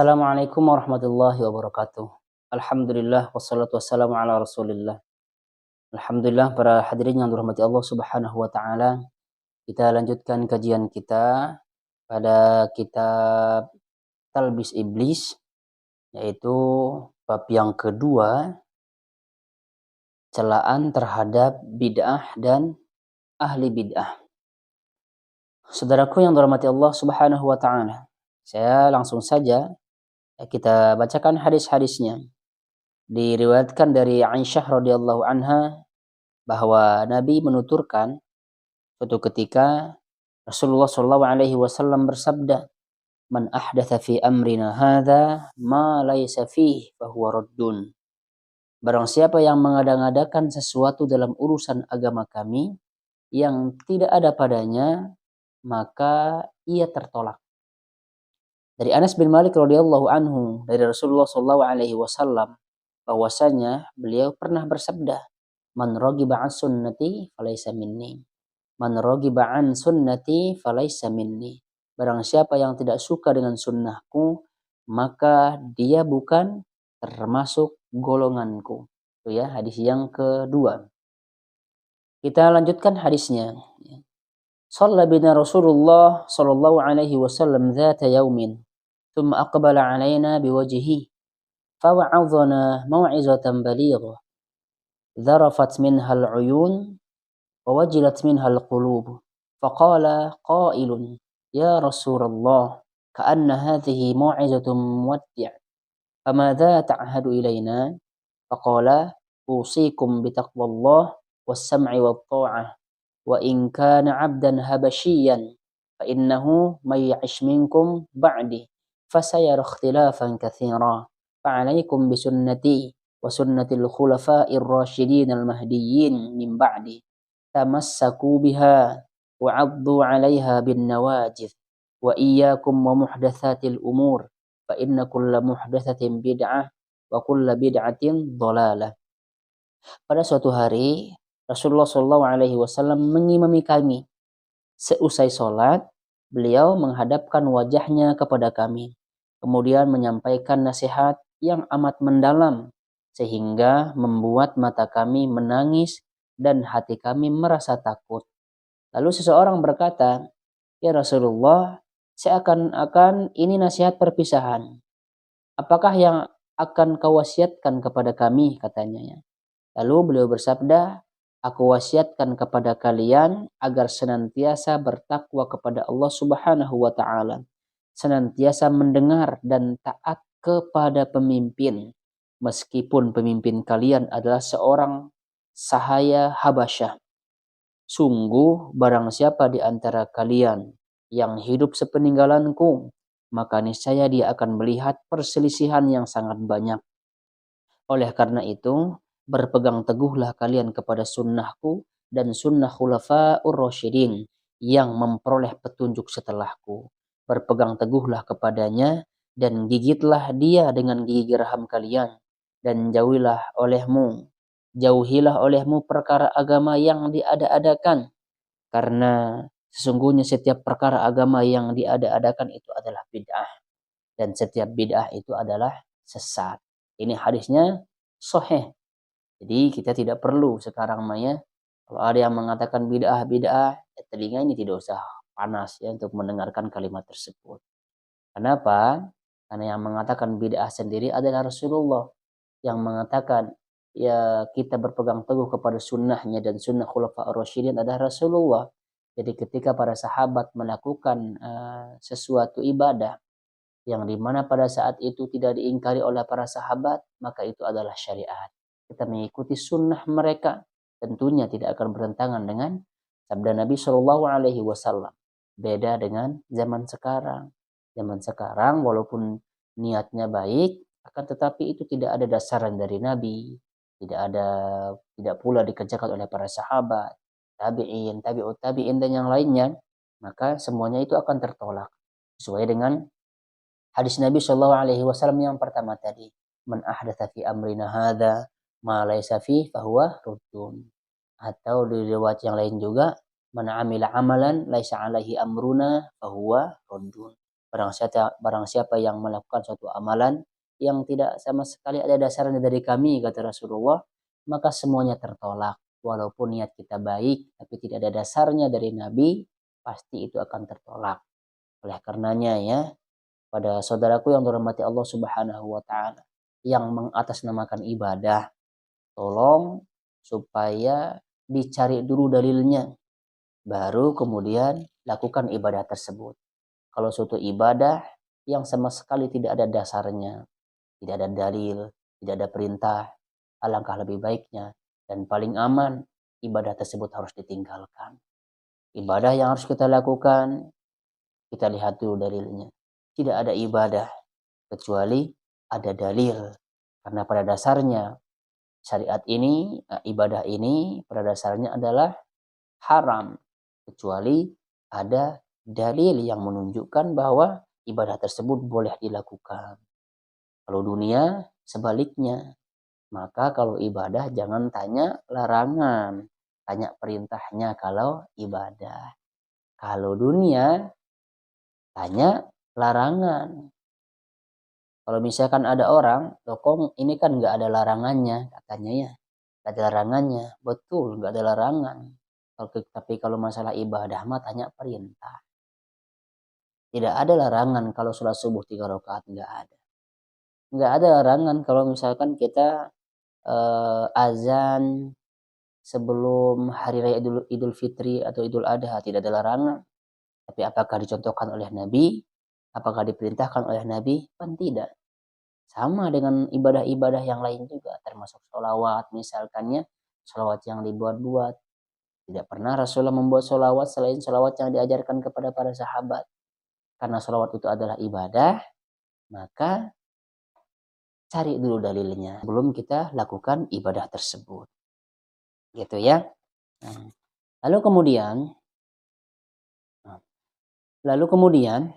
Assalamualaikum warahmatullahi wabarakatuh. Alhamdulillah wassalatu wassalamu ala Rasulillah. Alhamdulillah, para hadirin yang dirahmati Allah Subhanahu wa taala. Kita lanjutkan kajian kita pada kitab Talbis Iblis, yaitu bab yang kedua, celaan terhadap bid'ah dan ahli bid'ah. Saudaraku yang dirahmati Allah Subhanahu wa taala, saya langsung saja kita bacakan hadis-hadisnya. Diriwayatkan dari Aisyah radhiyallahu anha bahwa Nabi menuturkan suatu ketika Rasulullah sallallahu alaihi wasallam bersabda, "Man ahdatsa fi amrina hadza ma laysa fihi fahuwa raddun." Barang siapa yang mengada-ngadakan sesuatu dalam urusan agama kami yang tidak ada padanya, maka ia tertolak. Dari Anas bin Malik radhiyallahu anhu dari Rasulullah sallallahu alaihi wasallam bahwasanya beliau pernah bersabda, "Man raghiba an sunnati falaysa minni. Man raghiba an sunnati falaysa minni." Barang siapa yang tidak suka dengan sunnahku, maka dia bukan termasuk golonganku. Itu ya, hadis yang kedua. Kita lanjutkan hadisnya. Shalla bina Rasulullah sallallahu alaihi wasallam dzata yaumin, thumma aqbala alaina biwajhihi, fawa'adhana maw'izatan balighah, ذرفت منها العيون ووجلت منها القلوب، فقال قائل: يا رسول الله، كأن هذه موعظة مودع، فماذا تعهد إلينا؟ فقال: أوصيكم بتقوى الله والسمع والطاعة، وإن كان عبدا هبشيا، فإنه من يعش منكم بعدي فسيرى اختلافا كثيرا، فعليكم بسنتي وسنة الخلفاء الراشدين المهديين من بعدي، تمسكوا بها وعضوا عليها بالنواجذ، وإياكم ومحدثات الأمور، فإن كل محدثة بدعة وكل بدعة ضلالة. Pada suatu hari Rasulullah Shallallahu Alaihi Wasallam mengimami kami. Seusai sholat, beliau menghadapkan wajahnya kepada kami, kemudian menyampaikan nasihat yang amat mendalam sehingga membuat mata kami menangis dan hati kami merasa takut. Lalu seseorang berkata, "Ya Rasulullah, seakan-akan ini nasihat perpisahan. Apakah yang akan kau wasiatkan kepada kami?" katanya. Lalu beliau bersabda, "Aku wasiatkan kepada kalian agar senantiasa bertakwa kepada Allah Subhanahu wa taala, senantiasa mendengar dan taat kepada pemimpin, meskipun pemimpin kalian adalah seorang sahaya Habasyah. Sungguh barang siapa di antara kalian yang hidup sepeninggalanku, maka niscaya dia akan melihat perselisihan yang sangat banyak. Oleh karena itu, berpegang teguhlah kalian kepada sunnahku dan sunnah khulafa'ur rasyidin yang memperoleh petunjuk setelahku. Berpegang teguhlah kepadanya dan gigitlah dia dengan gigi geraham kalian, dan jauhilah olehmu perkara agama yang diada-adakan, karena sesungguhnya setiap perkara agama yang diada-adakan itu adalah bid'ah, dan setiap bid'ah itu adalah sesat." Ini hadisnya sahih. Jadi kita tidak perlu sekarang Maya, kalau ada yang mengatakan bid'ah, telinga ini tidak usah panas ya untuk mendengarkan kalimat tersebut. Kenapa? Karena yang mengatakan bid'ah sendiri adalah Rasulullah, yang mengatakan ya kita berpegang teguh kepada sunnahnya dan sunnah khulafa'ur rasyidin adalah Rasulullah. Jadi ketika para sahabat melakukan sesuatu ibadah yang dimana pada saat itu tidak diingkari oleh para sahabat, maka itu adalah syariat. Kita mengikuti sunnah mereka, tentunya tidak akan bertentangan dengan sabda Nabi Shallallahu Alaihi Wasallam. Beda dengan zaman sekarang. Zaman sekarang walaupun niatnya baik, akan tetapi itu tidak ada dasaran dari Nabi, tidak pula dikerjakan oleh para sahabat, tabi'in, tabi'ut tabi'in dan yang lainnya, maka semuanya itu akan tertolak sesuai dengan hadis Nabi Shallallahu Alaihi Wasallam yang pertama tadi, "Man ahdatsa fi amrina hadza ma laysa fi fahuwa ruddun." Atau di riwayat yang lain juga, "Man amila amalan laisa alaihi amruna fahuwa ruddun." Barang siapa yang melakukan suatu amalan yang tidak sama sekali ada dasarnya dari kami, kata Rasulullah, maka semuanya tertolak. Walaupun niat kita baik, tapi tidak ada dasarnya dari Nabi, pasti itu akan tertolak. Oleh karenanya ya, pada saudaraku yang dirahmati Allah Subhanahu wa taala, yang mengatasnamakan ibadah, tolong supaya dicari dulu dalilnya, baru kemudian lakukan ibadah tersebut. Kalau suatu ibadah yang sama sekali tidak ada dasarnya, tidak ada dalil, tidak ada perintah, alangkah lebih baiknya dan paling aman ibadah tersebut harus ditinggalkan. Ibadah yang harus kita lakukan, kita lihat dulu dalilnya. Tidak ada ibadah kecuali ada dalil. Karena pada dasarnya syariat ini, ibadah ini pada dasarnya adalah haram. Kecuali ada dalil yang menunjukkan bahwa ibadah tersebut boleh dilakukan. Kalau dunia sebaliknya, maka kalau ibadah jangan tanya larangan, tanya perintahnya kalau ibadah. Kalau dunia tanya larangan. Kalau misalkan ada orang, kok ini kan nggak ada larangannya, katanya ya. Nggak ada larangannya, betul nggak ada larangan. Tapi kalau masalah ibadah mah tanya perintah. Tidak ada larangan kalau sholat subuh 3 rakaat, nggak ada. Nggak ada larangan kalau misalkan kita azan sebelum hari raya Idul Fitri atau Idul Adha, tidak ada larangan. Tapi apakah dicontohkan oleh Nabi? Apakah diperintahkan oleh Nabi? Kan tidak. Sama dengan ibadah-ibadah yang lain juga, termasuk sholawat misalkannya, sholawat yang dibuat-buat. Tidak pernah Rasulullah membuat sholawat selain sholawat yang diajarkan kepada para sahabat. Karena sholawat itu adalah ibadah, maka cari dulu dalilnya sebelum kita lakukan ibadah tersebut. Gitu ya. Lalu kemudian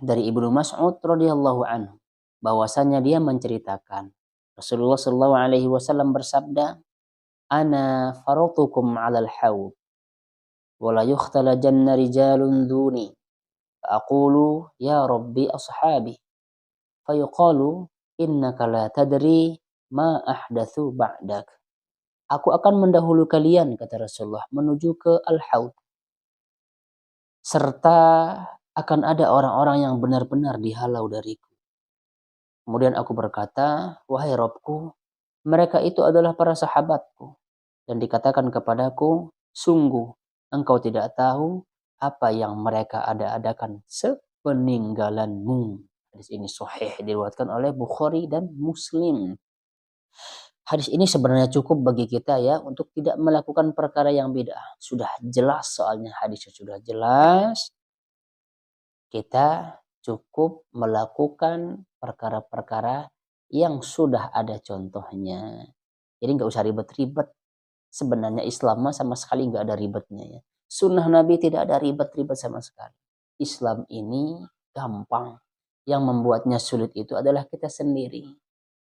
dari Ibnu Mas'ud radhiyallahu anhu, bahwasanya dia menceritakan Rasulullah sallallahu alaihi wasallam bersabda, "Ana faratukum 'alal haud wa la yukhtalajanna rijalun duni, aqulu ya rabbi ashabi, fayuqalu innaka la tadri ma ahdatsu ba'dak." Aku akan mendahului kalian, kata Rasulullah, menuju ke al-haud, serta akan ada orang-orang yang benar-benar dihalau dariku. Kemudian aku berkata, wahai Robku, mereka itu adalah para sahabatku. Dan dikatakan kepadaku, sungguh engkau tidak tahu apa yang mereka ada-adakan sepeninggalanmu. Hadis ini sahih, diriwayatkan oleh Bukhari dan Muslim. Hadis ini sebenarnya cukup bagi kita ya untuk tidak melakukan perkara yang bid'ah. Sudah jelas soalnya, hadisnya sudah jelas. Kita cukup melakukan perkara-perkara yang sudah ada contohnya. Jadi nggak usah ribet-ribet. Sebenarnya Islam sama sekali nggak ada ribetnya ya. Sunnah Nabi tidak ada ribet-ribet sama sekali. Islam ini gampang. Yang membuatnya sulit itu adalah kita sendiri.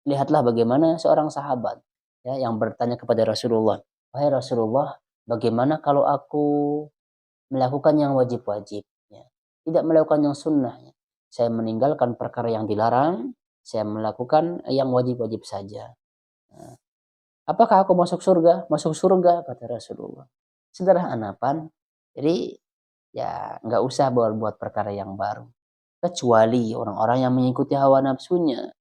Lihatlah bagaimana seorang sahabat ya, yang bertanya kepada Rasulullah, wahai Rasulullah, bagaimana kalau aku melakukan yang wajib-wajib, ya, tidak melakukan yang sunnah, ya. Saya meninggalkan perkara yang dilarang, saya melakukan yang wajib-wajib saja. Nah, apakah aku masuk surga? Masuk surga, kata Rasulullah. Sederhana pan. Jadi ya nggak usah buat perkara yang baru. Kecuali orang-orang yang mengikuti hawa nafsunya,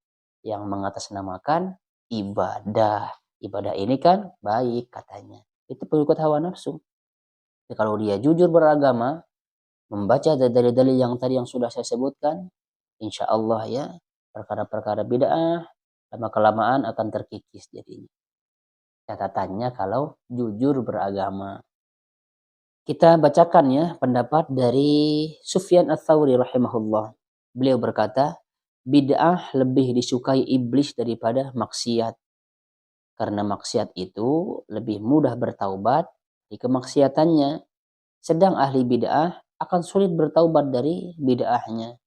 yang mengatasnamakan ibadah. Ibadah ini kan baik katanya. Itu pengikut hawa nafsu. Jadi kalau dia jujur beragama, membaca dalil-dalil yang tadi yang sudah saya sebutkan, insya Allah ya, perkara-perkara bid'ah lama-kelamaan akan terkikis jadinya. Catatannya kalau jujur beragama. Kita bacakan ya pendapat dari Sufyan Ats-Tsauri rahimahullah. Beliau berkata, bid'ah lebih disukai iblis daripada maksiat. Karena maksiat itu lebih mudah bertaubat di kemaksiatannya. Sedang ahli bid'ah akan sulit bertaubat dari bid'ahnya.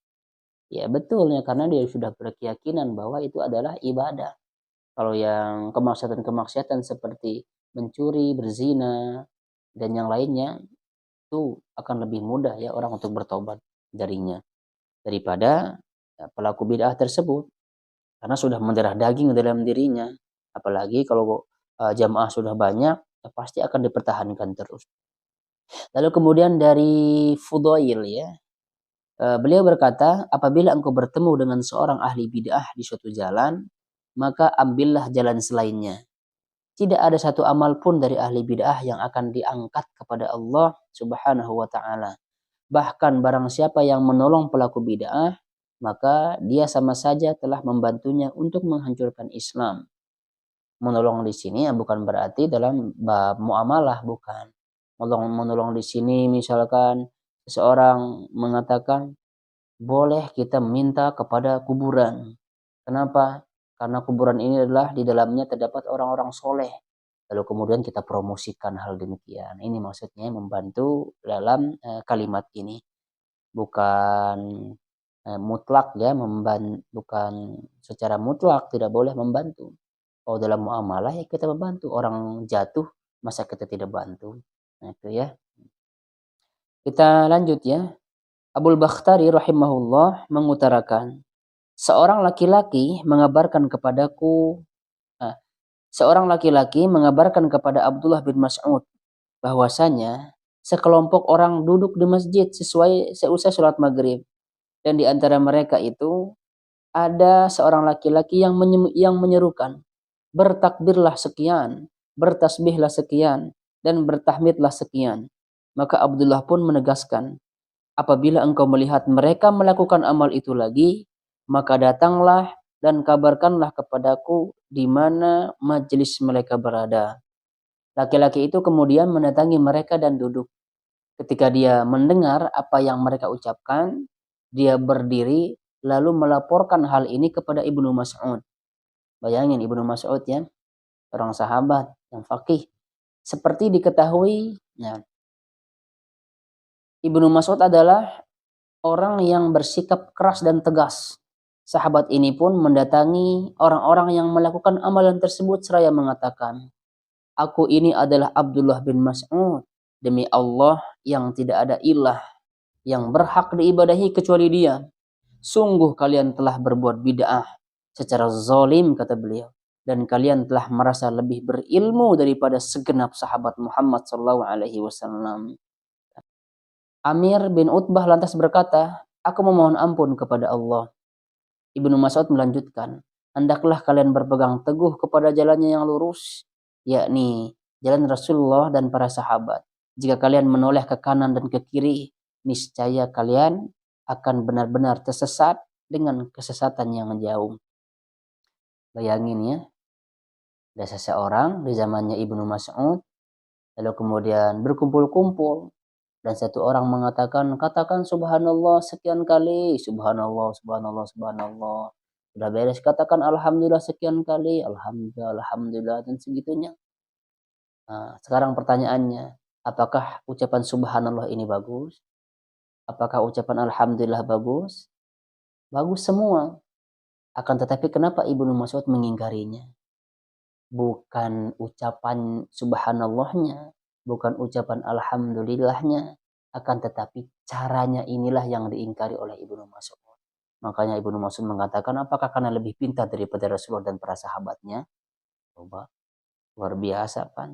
Ya betulnya, karena dia sudah berkeyakinan bahwa itu adalah ibadah. Kalau yang kemaksiatan-kemaksiatan seperti mencuri, berzina, dan yang lainnya, itu akan lebih mudah ya orang untuk bertobat darinya. Daripada pelaku bid'ah tersebut, karena sudah mendarah daging dalam dirinya. Apalagi kalau jamaah sudah banyak, ya pasti akan dipertahankan terus. Lalu kemudian dari Fudail ya, beliau berkata, apabila engkau bertemu dengan seorang ahli bid'ah di suatu jalan, maka ambillah jalan selainnya. Tidak ada satu amal pun dari ahli bid'ah yang akan diangkat kepada Allah Subhanahu wa taala. Bahkan barang siapa yang menolong pelaku bid'ah, maka dia sama saja telah membantunya untuk menghancurkan Islam. Menolong di sini bukan berarti dalam bab muamalah, bukan. Menolong di sini misalkan seseorang mengatakan boleh kita minta kepada kuburan. Kenapa? Karena kuburan ini adalah di dalamnya terdapat orang-orang soleh. Lalu kemudian kita promosikan hal demikian. Ini maksudnya membantu dalam kalimat ini. Bukan mutlak ya, bukan secara mutlak tidak boleh membantu. Kalau dalam muamalah ya kita membantu. Orang jatuh, masa kita tidak bantu? Nah itu ya. Kita lanjut ya. Abul Bakhtari rahimahullah mengutarakan, seorang laki-laki mengabarkan kepadaku, seorang laki-laki mengabarkan kepada Abdullah bin Mas'ud bahwasanya sekelompok orang duduk di masjid seusai sholat maghrib, dan di antara mereka itu ada seorang laki-laki yang menyerukan, bertakbirlah sekian, bertasbihlah sekian, dan bertahmidlah sekian. Maka Abdullah pun menegaskan, apabila engkau melihat mereka melakukan amal itu lagi, maka datanglah dan kabarkanlah kepadaku di mana majelis mereka berada. Laki-laki itu kemudian mendatangi mereka dan duduk. Ketika dia mendengar apa yang mereka ucapkan, dia berdiri lalu melaporkan hal ini kepada Ibnu Mas'ud. Bayangin Ibnu Mas'ud ya, orang sahabat yang faqih. Seperti diketahui, ya, Ibnu Mas'ud adalah orang yang bersikap keras dan tegas. Sahabat ini pun mendatangi orang-orang yang melakukan amalan tersebut seraya mengatakan, aku ini adalah Abdullah bin Mas'ud. Demi Allah yang tidak ada ilah yang berhak diibadahi kecuali dia. Sungguh kalian telah berbuat bid'ah secara zalim, kata beliau. Dan kalian telah merasa lebih berilmu daripada segenap sahabat Muhammad SAW. Amir bin Utbah lantas berkata, aku memohon ampun kepada Allah. Ibnu Mas'ud melanjutkan, hendaklah kalian berpegang teguh kepada jalannya yang lurus, yakni jalan Rasulullah dan para sahabat. Jika kalian menoleh ke kanan dan ke kiri, niscaya kalian akan benar-benar tersesat dengan kesesatan yang jauh. Bayangin ya, ada seseorang di zamannya Ibnu Mas'ud, lalu kemudian berkumpul-kumpul, dan satu orang mengatakan, katakan subhanallah sekian kali, subhanallah, subhanallah, subhanallah. Sudah beres, katakan alhamdulillah sekian kali, alhamdulillah, alhamdulillah, dan segitunya. Nah, sekarang pertanyaannya, apakah ucapan subhanallah ini bagus? Apakah ucapan alhamdulillah bagus? Bagus semua. Akan tetapi kenapa Ibnu Mas'ud mengingkarinya? Bukan ucapan subhanallahnya, bukan ucapan alhamdulillahnya, akan tetapi caranya inilah yang diingkari oleh Ibnu Mas'ud. Makanya Ibnu Mas'ud mengatakan, apakah karena lebih pintar daripada Rasulullah dan para sahabatnya? Coba, luar biasa kan?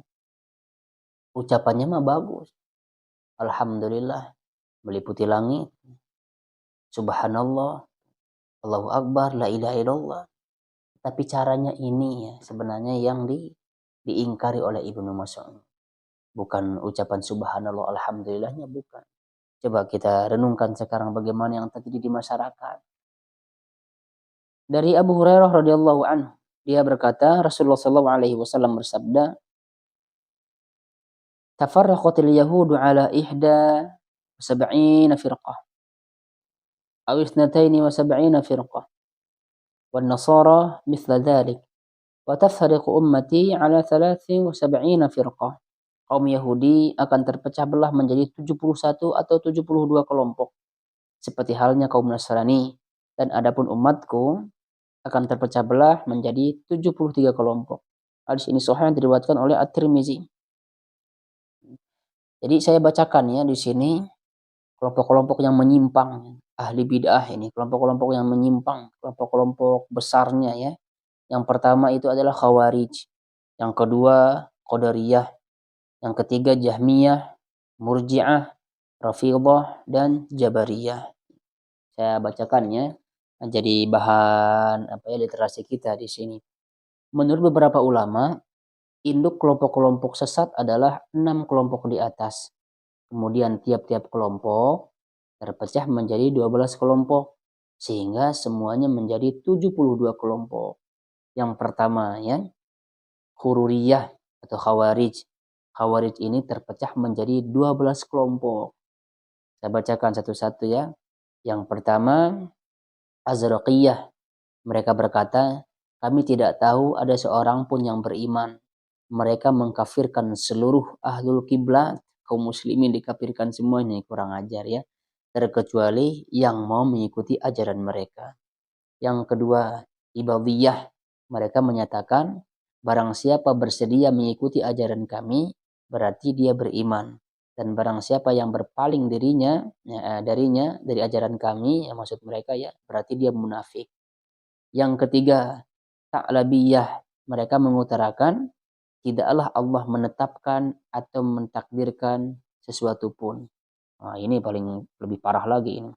Ucapannya mah bagus. Alhamdulillah, meliputi langit. Subhanallah, Allahu Akbar, la ilaha illallah. Tapi caranya ini ya sebenarnya yang diingkari oleh Ibnu Mas'ud. Bukan ucapan subhanallah alhamdulillahnya, bukan. Coba kita renungkan sekarang bagaimana yang terjadi di masyarakat. Dari Abu Hurairah radhiyallahu anhu, dia berkata, Rasulullah sallallahu alaihi wasallam bersabda, tafarraqatil yahudu ala ihda sab'ina firqah aw ithnataini wa sab'ina firqah wan nasara mithla dhalik wa taftariqu ummati ala 73 firqah. Kaum Yahudi akan terpecah belah menjadi 71 atau 72 kelompok, seperti halnya kaum Nasrani, dan adapun umatku akan terpecah belah menjadi 73 kelompok. Hadis ini sahih yang diriwayatkan oleh At-Tirmizi. Jadi saya bacakan ya di sini kelompok-kelompok yang menyimpang. ahli bid'ah ini, kelompok-kelompok yang menyimpang, kelompok-kelompok besarnya ya. Yang pertama itu adalah Khawarij, yang kedua Qadariyah, yang ketiga Jahmiyah, Murji'ah, Rafidhah, dan Jabariyah. Saya bacakannya jadi bahan literasi kita di sini. Menurut beberapa ulama, induk kelompok-kelompok sesat adalah 6 kelompok di atas. Kemudian tiap-tiap kelompok terpecah menjadi 12 kelompok sehingga semuanya menjadi 72 kelompok. Yang pertama ya, Hururiyah atau Khawarij. Khawarij ini terpecah menjadi 12 kelompok. Saya bacakan satu-satu ya. Yang pertama, Azraqiyah. Mereka berkata, kami tidak tahu ada seorang pun yang beriman. Mereka mengkafirkan seluruh ahlul kiblat. Kaum muslimin dikafirkan semuanya, kurang ajar ya. Terkecuali yang mau mengikuti ajaran mereka. Yang kedua, Ibadiyah. Mereka menyatakan, barang siapa bersedia mengikuti ajaran kami, berarti dia beriman. Dan barang siapa yang berpaling darinya dari ajaran kami, yang maksud mereka ya, berarti dia munafik. Yang ketiga, Ta'labiyah. Mereka mengutarakan, tidaklah Allah menetapkan atau mentakdirkan sesuatu pun. Nah, ini paling lebih parah lagi ini.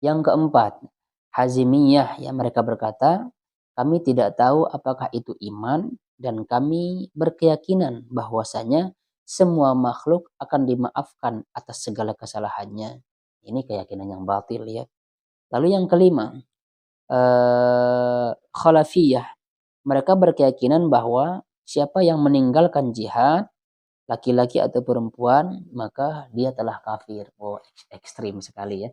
Yang keempat, Hazimiyah. Ya, mereka berkata, kami tidak tahu apakah itu iman dan kami berkeyakinan bahwasanya semua makhluk akan dimaafkan atas segala kesalahannya. Ini keyakinan yang batil ya. Lalu yang kelima, Khalafiyah. Mereka berkeyakinan bahwa siapa yang meninggalkan jihad, laki-laki atau perempuan, maka dia telah kafir. Oh, ekstrim sekali ya.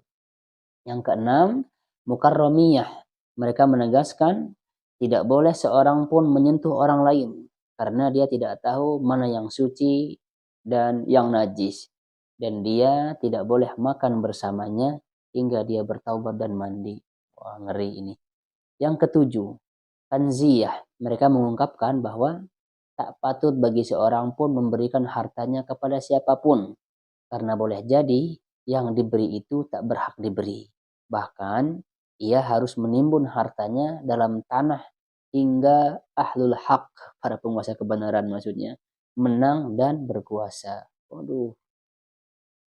Yang keenam, Mukarramiyah. Mereka menegaskan tidak boleh seorang pun menyentuh orang lain karena dia tidak tahu mana yang suci dan yang najis. Dan dia tidak boleh makan bersamanya hingga dia bertaubat dan mandi. Wah, ngeri ini. Yang ketujuh, Tanziyah. Mereka mengungkapkan bahwa tak patut bagi seorang pun memberikan hartanya kepada siapapun. Karena boleh jadi yang diberi itu tak berhak diberi. Bahkan ia harus menimbun hartanya dalam tanah hingga ahlul haq, para penguasa kebenaran maksudnya, menang dan berkuasa. Waduh,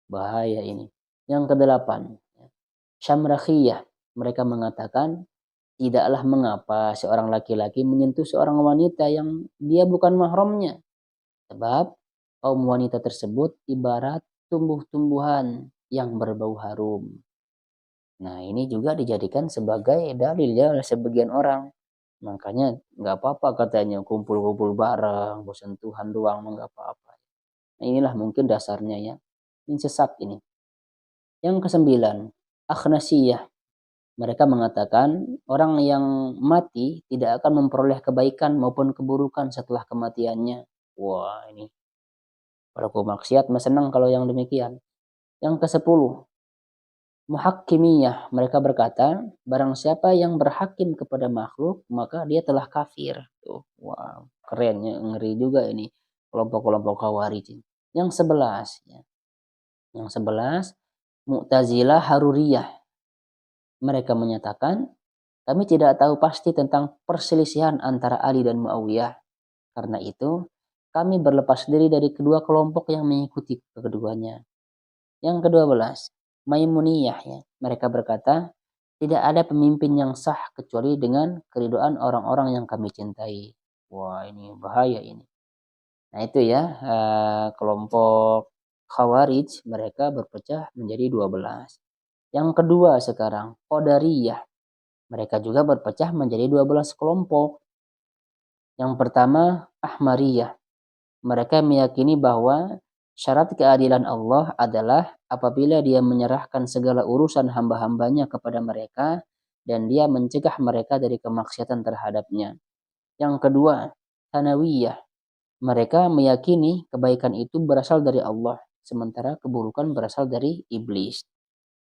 bahaya ini. Yang kedelapan, Syamrakhiyah. Mereka mengatakan tidaklah mengapa seorang laki-laki menyentuh seorang wanita yang dia bukan mahramnya. Sebab kaum wanita tersebut ibarat tumbuh-tumbuhan yang berbau harum. Nah, ini juga dijadikan sebagai dalil ya oleh sebagian orang. Makanya nggak apa-apa katanya kumpul-kumpul bareng, bersentuhan doang nggak apa-apa. Nah, inilah mungkin dasarnya ya. Ini sesat ini. Yang kesembilan, Akhnasiyah. Mereka mengatakan orang yang mati tidak akan memperoleh kebaikan maupun keburukan setelah kematiannya. Wah, ini pelaku maksiat senang kalau yang demikian. Yang ke-10, Muhakkimiyah. Mereka berkata, barang siapa yang berhakim kepada makhluk, maka dia telah kafir. Tuh, wow, keren ya, ngeri juga ini kelompok-kelompok Khawarij. Yang 11, ya. Yang 11, Mu'tazilah Haruriyah. Mereka menyatakan, kami tidak tahu pasti tentang perselisihan antara Ali dan Muawiyah. Karena itu, kami berlepas diri dari kedua kelompok yang mengikuti keduanya. Yang ke-12, Maimuniyah. Ya. Mereka berkata, tidak ada pemimpin yang sah kecuali dengan keridhaan orang-orang yang kami cintai. Wah, ini bahaya ini. Nah itu ya, kelompok Khawarij mereka berpecah menjadi 12. Yang kedua sekarang, Qadariyah. Mereka juga berpecah menjadi 12 kelompok. Yang pertama, Ahmariyah. Mereka meyakini bahwa syarat keadilan Allah adalah apabila dia menyerahkan segala urusan hamba-hambanya kepada mereka dan dia mencegah mereka dari kemaksiatan terhadapnya. Yang kedua, Tanawiyah. Mereka meyakini kebaikan itu berasal dari Allah, sementara keburukan berasal dari iblis.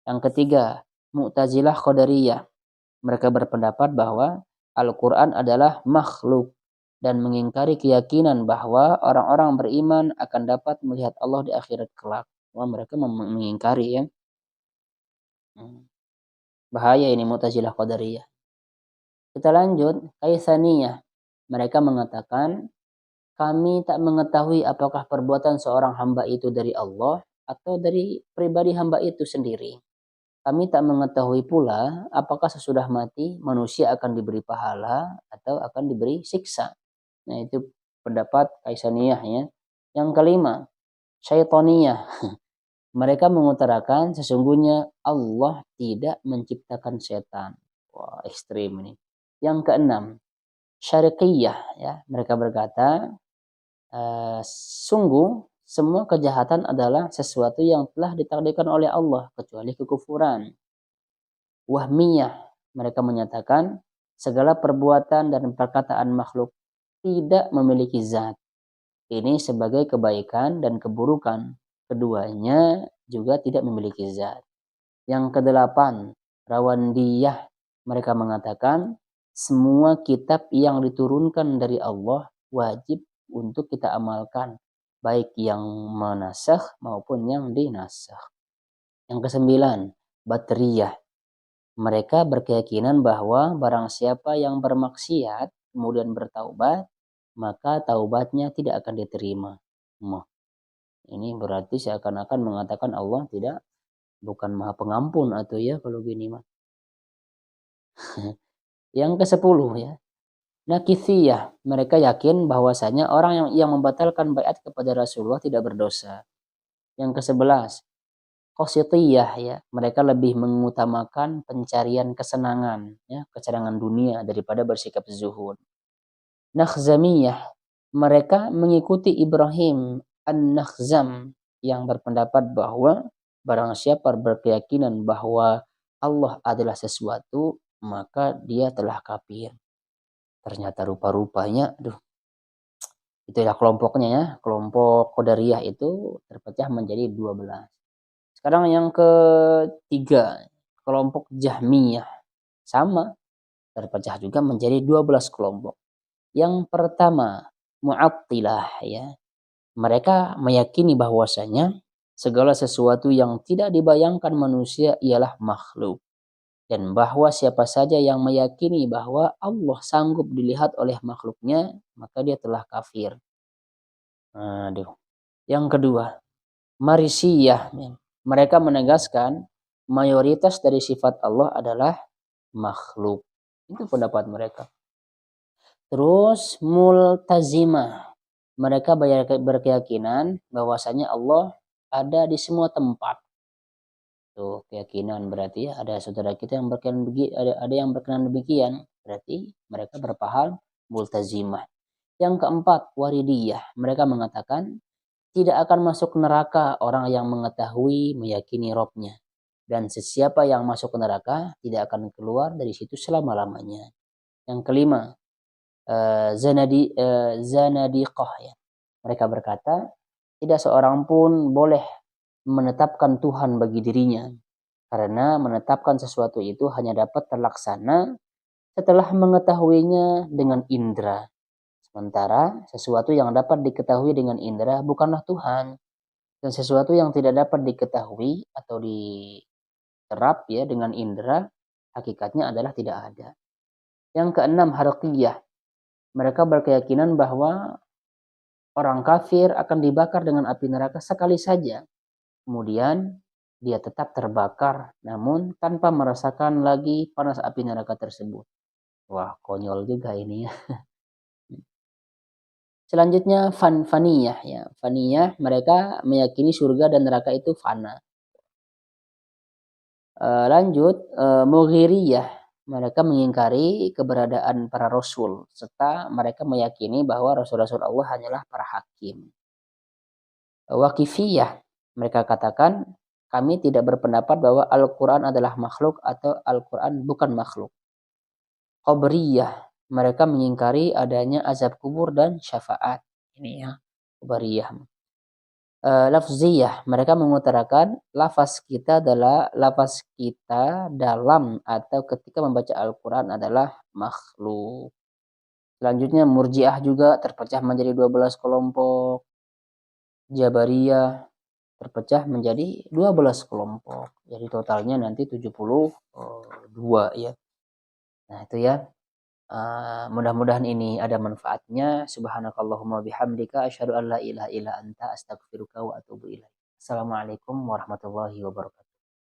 Yang ketiga, Mu'tazilah Qadariyah. Mereka berpendapat bahwa Al-Quran adalah makhluk dan mengingkari keyakinan bahwa orang-orang beriman akan dapat melihat Allah di akhirat kelak. Wah, mereka mengingkari ya. Bahaya ini Mu'tazilah Qadariyah. Kita lanjut, Kaisaniyah. Mereka mengatakan, kami tak mengetahui apakah perbuatan seorang hamba itu dari Allah atau dari pribadi hamba itu sendiri. Kami tak mengetahui pula apakah sesudah mati manusia akan diberi pahala atau akan diberi siksa. Nah, itu pendapat Kaisaniyah ya. Yang kelima, Syaitaniyah. Mereka mengutarakan sesungguhnya Allah tidak menciptakan setan. Wah, ekstrim ini. Yang keenam, Syariqiyah ya. Mereka berkata, sungguh semua kejahatan adalah sesuatu yang telah ditakdirkan oleh Allah kecuali kekufuran. Wahmiyah, mereka menyatakan segala perbuatan dan perkataan makhluk tidak memiliki zat. Ini sebagai kebaikan dan keburukan. Keduanya juga tidak memiliki zat. Yang kedelapan, Rawandiyah, mereka mengatakan semua kitab yang diturunkan dari Allah wajib untuk kita amalkan, baik yang menasakh maupun yang dinasakh. Yang kesembilan, Batriyah, mereka berkeyakinan bahwa barang siapa yang bermaksiat kemudian bertaubat, maka taubatnya tidak akan diterima. Ini berarti seakan-akan mengatakan Allah bukan maha pengampun atau ya kalau gini mah. Yang ke-10 ya. Nakithiyah, mereka yakin bahwasanya orang yang membatalkan baiat kepada Rasulullah tidak berdosa. Yang ke-11, Qasitiyah ya, mereka lebih mengutamakan pencarian kesenangan ya, kesenangan dunia daripada bersikap zuhud. Nakhzamiyah, mereka mengikuti Ibrahim An-Nakhzam yang berpendapat bahwa barang siapa berkeyakinan bahwa Allah adalah sesuatu, maka dia telah kafir. Ternyata rupa-rupanya, itulah kelompoknya ya. Kelompok Qadariyah itu terpecah menjadi 12. Sekarang yang ketiga, kelompok Jahmiyah. Sama, terpecah juga menjadi 12 kelompok. Yang pertama, Mu'attilah ya. Mereka meyakini bahwasanya segala sesuatu yang tidak dibayangkan manusia ialah makhluk. Dan bahwa siapa saja yang meyakini bahwa Allah sanggup dilihat oleh makhluknya, maka dia telah kafir. Yang kedua, Marisiyah. Mereka menegaskan mayoritas dari sifat Allah adalah makhluk. Itu pendapat mereka. Terus Multazimah. Mereka berkeyakinan bahwasanya Allah ada di semua tempat. Tuh keyakinan berarti ya, ada saudara kita yang berkeyakinan ada yang berkenan demikian, berarti mereka berpaham Multazimah. Yang keempat, Waridiyah, mereka mengatakan tidak akan masuk neraka orang yang mengetahui meyakini Robnya, dan sesiapa yang masuk ke neraka tidak akan keluar dari situ selama-lamanya. Yang kelima, Zanadiqah ya, mereka berkata tidak seorang pun boleh menetapkan Tuhan bagi dirinya, karena menetapkan sesuatu itu hanya dapat terlaksana setelah mengetahuinya dengan indera. Sementara sesuatu yang dapat diketahui dengan indera bukanlah Tuhan, dan sesuatu yang tidak dapat diketahui atau diterap ya dengan indera hakikatnya adalah tidak ada. Yang keenam, Harqiyah, mereka berkeyakinan bahwa orang kafir akan dibakar dengan api neraka sekali saja. Kemudian dia tetap terbakar namun tanpa merasakan lagi panas api neraka tersebut. Wah, konyol juga ini ya. Selanjutnya faniyah ya. Faniyah, mereka meyakini surga dan neraka itu fana. Lanjut, Mughiriyah, mereka mengingkari keberadaan para rasul serta mereka meyakini bahwa rasul-rasul Allah hanyalah para hakim. Waqifiyah, mereka katakan kami tidak berpendapat bahwa Al-Quran adalah makhluk atau Al-Quran bukan makhluk. Qabriyah, mereka mengingkari adanya azab kubur dan syafaat. Ini ya, Qabriyah. Lafziyah, mereka mengutarakan lafaz kita dalam atau ketika membaca Al-Quran adalah makhluk. Selanjutnya Murji'ah juga terpecah menjadi 12 kelompok. Jabariyah, terpecah menjadi 12 kelompok. Jadi totalnya nanti 72 ya. Nah, itu ya. Mudah-mudahan ini ada manfaatnya. Subhanakallahumma bihamdika asyhadu an la ilaha illa anta astaghfiruka wa atubu ilaik. Assalamualaikum warahmatullahi wabarakatuh.